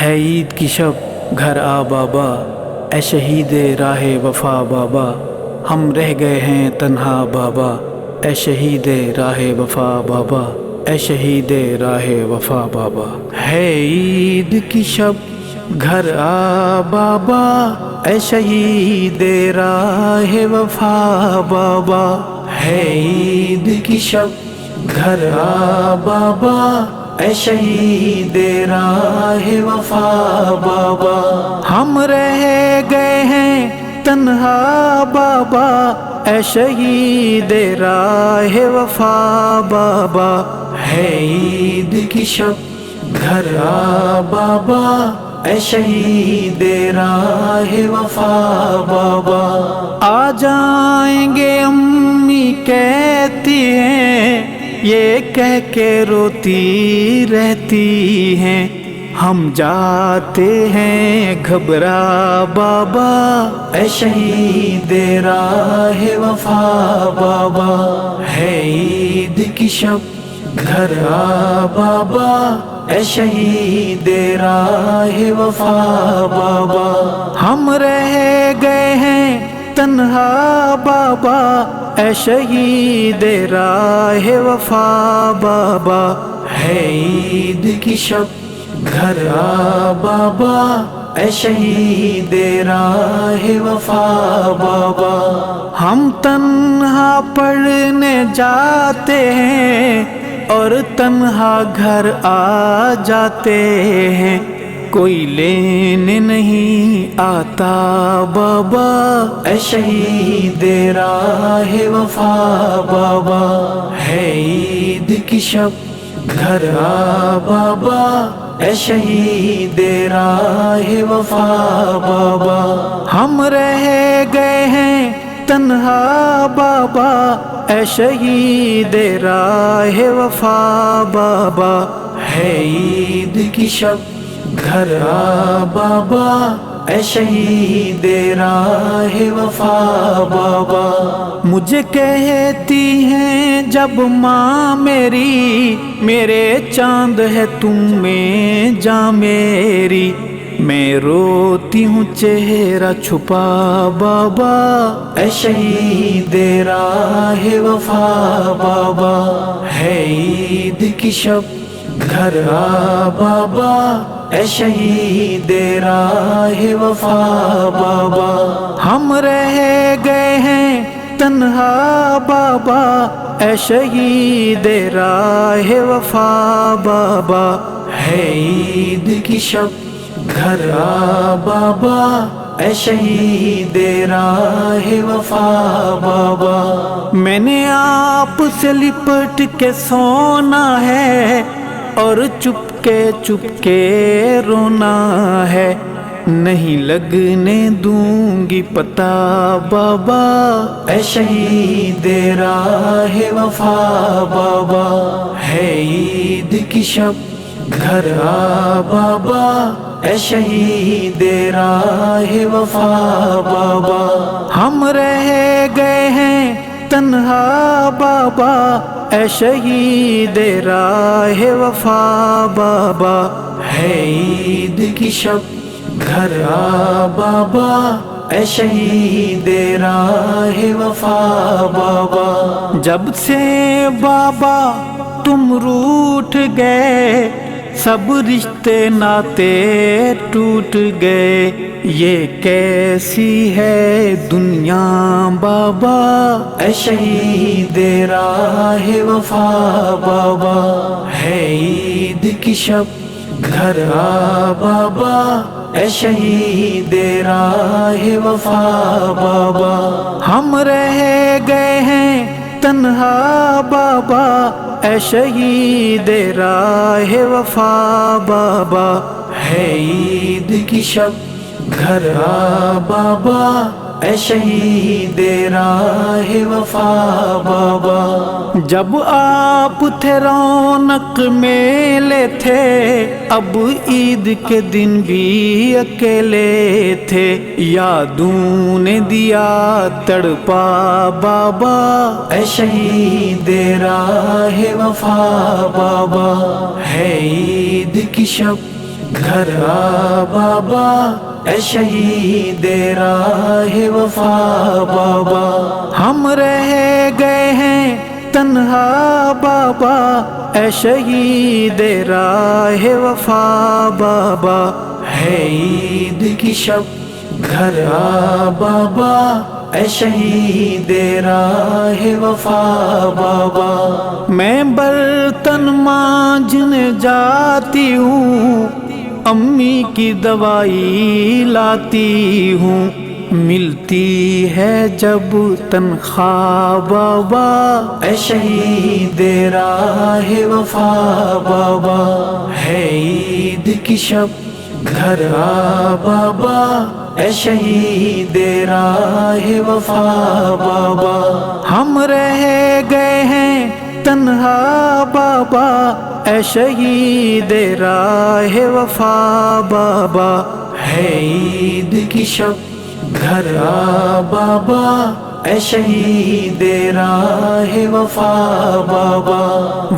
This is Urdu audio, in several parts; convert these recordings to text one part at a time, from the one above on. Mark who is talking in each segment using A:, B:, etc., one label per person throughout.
A: ہے عید کی شب گھر آ بابا، اے شہید راہ وفا بابا، ہم رہ گئے ہیں تنہا بابا، اے شہید راہ وفا بابا، اے شہید راہ وفا بابا۔ ہے عید کی شب گھر آ بابا، اے شہید راہ وفا بابا۔ ہے عید کی شب گھر آ بابا، اے شہید راہ وفا بابا۔ ہم رہ گئے ہیں تنہا بابا، اے شہید راہ وفا بابا۔ ہے عید کی شب گھر آ بابا، اے شہید راہ وفا بابا۔ آ جائیں گے امی کہتی ہیں، یہ کہہ کے روتی رہتی ہیں، ہم جاتے ہیں گھبرا بابا، اے شہید راہ وفا بابا۔ ہے عید کی شب گھر آ بابا، اے شہید راہ وفا بابا۔ ہم رہ گئے ہیں تنہا بابا، اے شہید راہ وفا بابا۔ ہے عید کی شب گھر آ بابا، اے شہید راہ وفا بابا۔ ہم تنہا پڑھنے جاتے ہیں اور تنہا گھر آ جاتے ہیں، کوئی لینے نہیں آتا بابا، اے شہید راہ وفا بابا۔ ہے عید کی شب گھر آ بابا، اے شہید راہ وفا بابا۔ ہم رہ گئے ہیں تنہا بابا، اے شہید راہ وفا بابا۔ ہے عید کی شب گھر آ بابا، اے شہید راہ وفا بابا۔ مجھے کہتی ہیں جب ماں میری، میرے چاند ہے تم میں جاں میری، میں روتی ہوں چہرہ چھپا بابا، اے شہید راہ وفا بابا۔ ہے عید کی شب گھر آ بابا، اے شہید راہ وفا بابا۔ ہم رہ گئے ہیں تنہا بابا، اے شہید راہ وفا بابا۔ ہے عید کی شب گھر آ بابا، اے شہید راہ وفا بابا۔ میں نے آپ سے لپٹ کے سونا ہے اور چپ کے رونا ہے، نہیں لگنے دوں گی پتہ بابا، اے شہید راہ وفا بابا۔ ہے عید کی شب گھر آ بابا، اے شہید راہ وفا بابا۔ ہم رہ گئے ہیں تنہا بابا، اے شہید راہ وفا بابا۔ ہے عید کی شب گھر آ بابا، اے شہید راہ وفا بابا۔ جب سے بابا تم روٹھ گئے، سب رشتے ناتے ٹوٹ گئے، یہ کیسی ہے دنیا بابا، اے شہید راہ وفا بابا۔ ہے عید کی شب گھر آ بابا، اے شہید راہ وفا بابا۔ ہم رہ گئے ہیں تنہا بابا، اے شہید راہ وفا بابا۔ ہے عید کی شب گھر آ بابا، اے شہید راہ وفا بابا۔ جب آپ تھے رونق میلے تھے، اب عید کے دن بھی اکیلے تھے، یادوں نے دیا تڑپا بابا، اے شہید راہ وفا بابا۔ ہے عید کی شب گھر آ بابا اے شہید راہ وفا بابا، ہم رہ گئے ہیں تنہا بابا اے شہید راہ وفا بابا، ہے عید کی شب گھر آ بابا اے شہید راہ وفا بابا، میں برتن مانجنے جاتی ہوں، امی کی دوائی لاتی ہوں، ملتی ہے جب تنخواہ بابا اے شہید راہ وفا بابا، ہے عید کی شب گھر آ بابا اے شہید راہ وفا بابا، ہم رہ گئے ہیں تنہا بابا اے شہید راہ وفا بابا، ہے عید کی شب گھر آ بابا اے شہید راہ وفا بابا،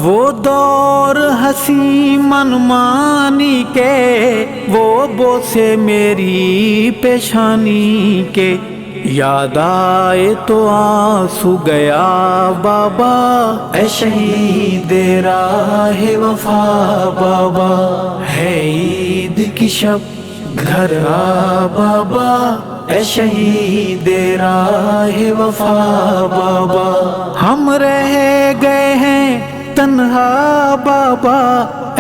A: وہ دور ہنسی منمانی کے، وہ بوسے میری پیشانی کے، یاد آئے تو آنسو گیا بابا اے شہید راہ وفا بابا، ہے عید کی شب گھر آ بابا اے شہید راہ وفا بابا، ہم رہ گئے ہیں تنہا بابا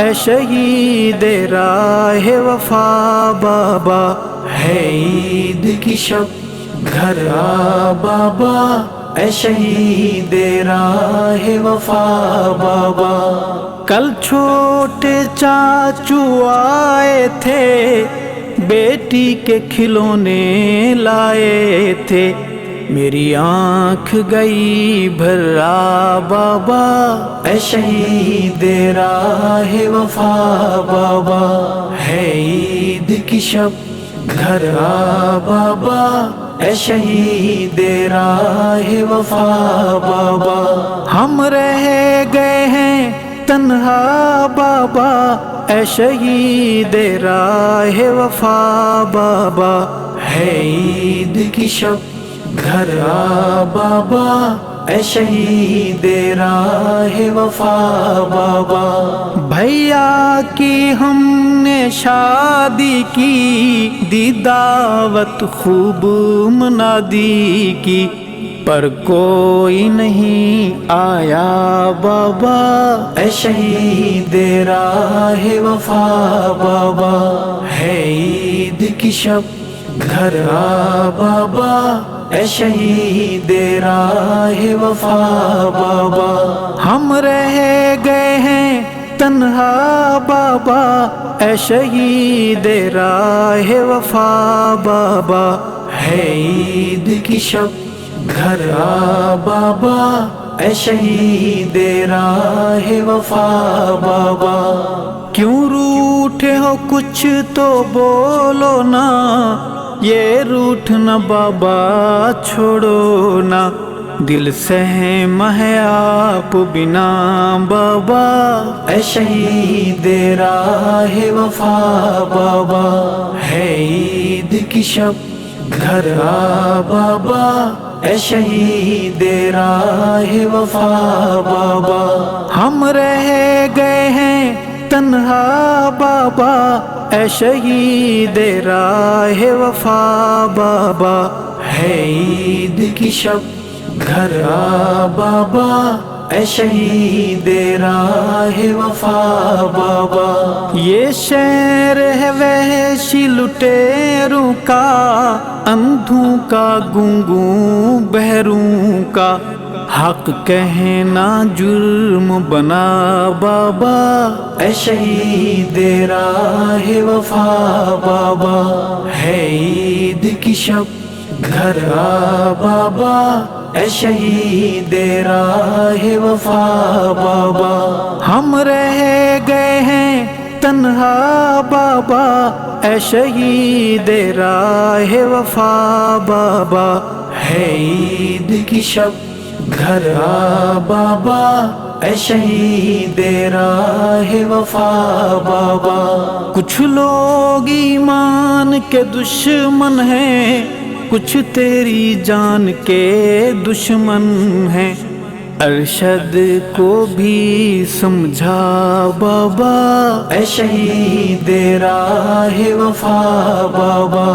A: اے شہید راہ وفا بابا، ہے عید کی شب گھر آ بابا اے شہید راہ وفا بابا، کل چھوٹے چاچو آئے تھے، بیٹی کے کھلونے لائے تھے، میری آنکھ گئی بھرا بابا اے شہید راہ وفا بابا، ہے عید کی شب گھر آ بابا اے شہید راہ وفا بابا، ہم رہ گئے ہیں تنہا بابا اے شہید راہ وفا بابا، ہے عید کی شب گھر آ بابا اے شہید راہ وفا بابا، بھیا کی ہم نے شادی کی، دی دعوت خوب منادی کی، پر کوئی نہیں آیا بابا اے شہید راہ وفا بابا، ہے عید کی شب گھر آ بابا اے شہید راہ وفا بابا، ہم رہ گئے ہیں تنہا بابا اے شہید راہ وفا بابا، ہے عید کی شب گھر آ بابا اے شہید راہ وفا بابا، کیوں روٹھے ہو کچھ تو بولو نا، یہ روٹھنا بابا چھوڑو نا، دل سہم ہے آپ بنا بابا اے شہید راہ وفا بابا، ہے عید کی شب گھر آ بابا اے شہید راہ وفا بابا، ہم رہ گئے ہیں تنہا بابا اے شہید راہ وفا بابا، ہے عید کی شب گھر آ بابا اے شہید راہ وفا بابا، یہ شہر ہے وحشی لٹیروں کا، اندھوں کا گونگوں بہروں کا، حق کہنا جرم بنا بابا اے شہید راہ وفا بابا، ہے عید کی شب گھر آ بابا اے شہید راہ وفا بابا، ہم رہ گئے ہیں تنہا بابا اے شہید راہ وفا بابا، ہے عید کی شب گھر آ بابا اے شہید راہ وفا بابا۔ کچھ لوگ ایمان کے دشمن ہیں، کچھ تیری جان کے دشمن ہیں، ارشد کو بھی سمجھا بابا، اے شہید راہ وفا بابا۔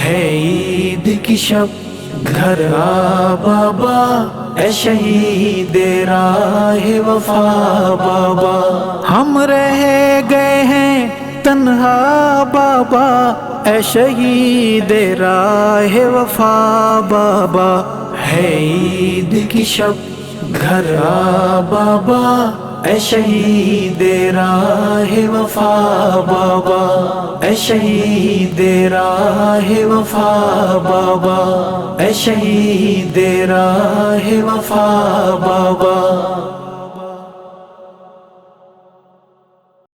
A: ہے عید کی شب گھر آ بابا، اے شہید راہ وفا بابا۔ ہم رہ گئے ہیں تنہا بابا، اے شہید راہ وفا بابا۔ ہے عید کی شب گھر آ بابا، اے شہید راہ وفا بابا، اے شہید راہ وفا بابا، اے شہید راہ وفا بابا۔